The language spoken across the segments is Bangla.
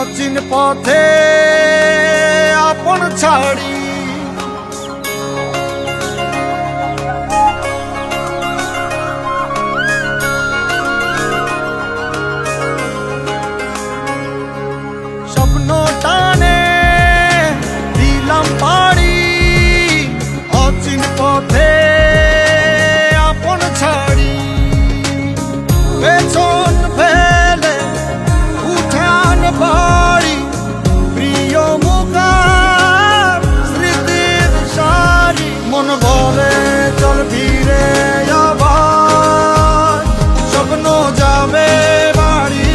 অচিন পথে আপন ছাড়ি স্বপ্ন টানে দিলাম পাড়ি অচিন পথে আপন ছাড়ি পেছন ফেলে উঠান বাড়ি প্রিয় মুখার স্মৃতির সারি মন ভরে চল ফিরে আবার স্বপ্ন যাবে বাড়ি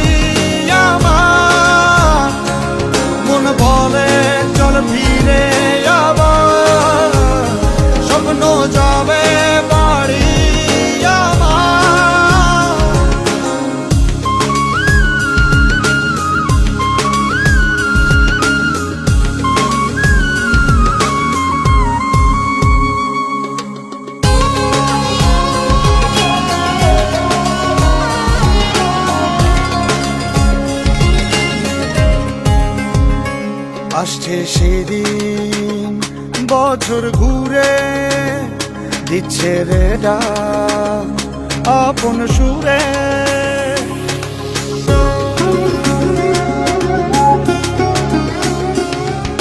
আমার মন ভরে চল ফিরে আবার স্বপ্ন যাবে বাড়ি আমার আসছে সেদিন বছর ঘুরে দিচ্ছে রে ডাক আপন সুরে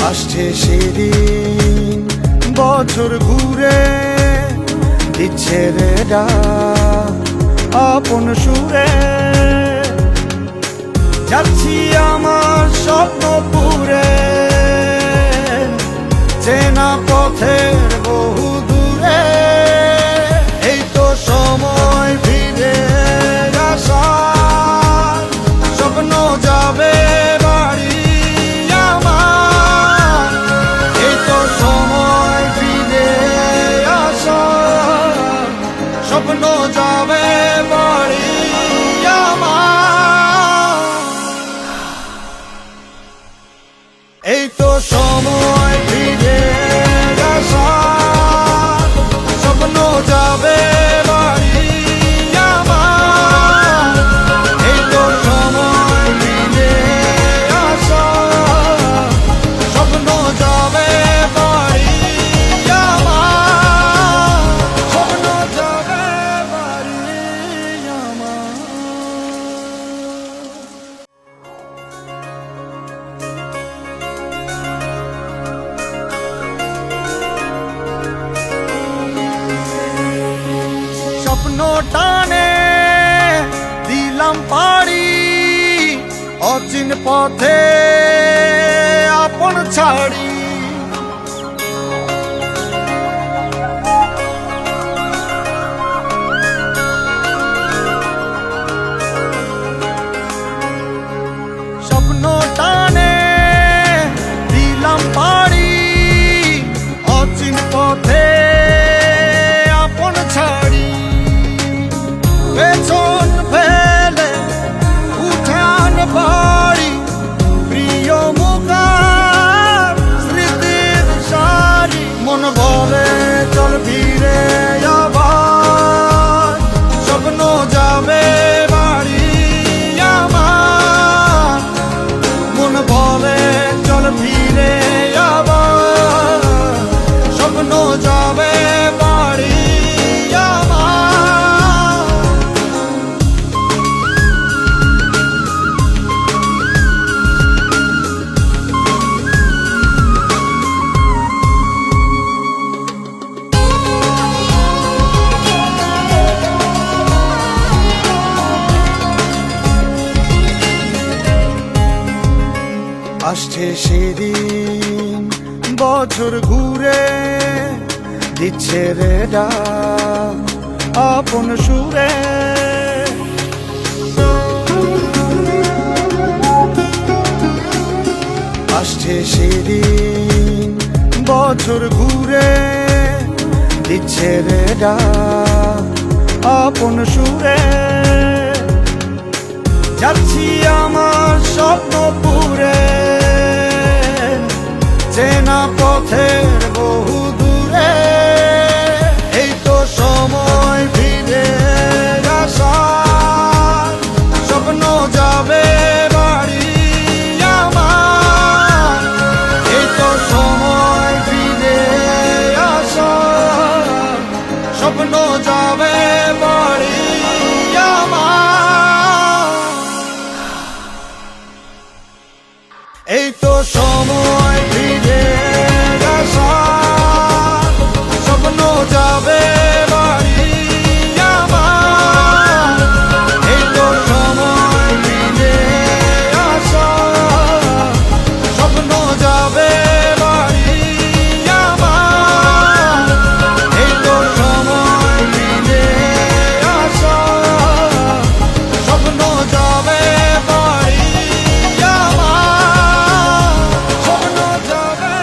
আসছে সেদিন বছর ঘুরে দিচ্ছে রে ডাক আপন সুরে যাচ্ছি আমার স্বপ্নপুরে চেনা পথের বহু দূরে এই তো সময় ফিরে আসার স্বপ্ন যাবে বাড়ি আমার এই তো সময় ফিরে আসার স্বপ্ন যাবে বাড়ি আমার এই তো সময় ফিরে আসার স্বপ্ন যাবে বাড়ি আমার এই তো সময় ফিরে আসার স্বপ্ন যাবে বাড়ি আমার স্বপ্ন যাবে বাড়ি আমার স্বপ্ন টানে দিলাম পাড়ি অচিন পথে আপন ছাড়ি স্বপ্ন টানে দিলাম পাড়ি অচিন পথে আপন ছাড়ি পেছন ফেলে উঠান বাড়ি প্রিয় মুখার স্মৃতির সারি মন ভরে চল ফিরে আবার স্বপ্ন যাবে বাড়ি আমার মন ভরে চল ফিরে আবার স্বপ্ন যাবে বাড়ি আমার আসছে সেদিন বছর ঘুরে দিচ্ছে রে ডাক আপন সুরে আসছে সেদিন বছর ঘুরে দিচ্ছে রে ডাক আপন সুরে যাচ্ছি আমার স্বপ্নপুরে চেনা পথের বহু দূরে এই তো সময় ফিরে আসার স্বপ্ন যাবে বাড়ি আমার এই তো সময় ফিরে আসার, স্বপ্ন যাবে বাড়ি আমার। এই তো সময় ফিরে আসার, স্বপ্ন যাবে বাড়ি আমার। এই তো সময় ফিরে আসার, স্বপ্ন যাবে বাড়ি আমার, স্বপ্ন যাবে।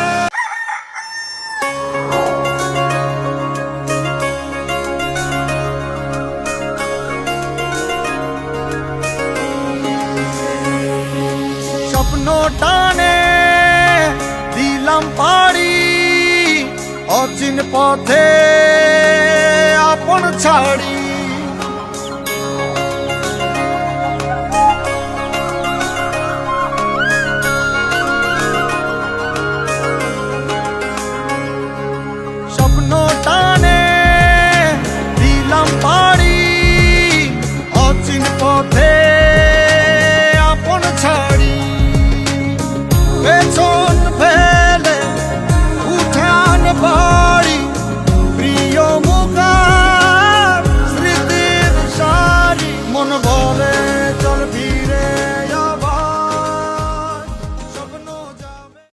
স্বপ্ন টানে দিলাম পাড়ি, অচিন পথে আপন ছাড়ি।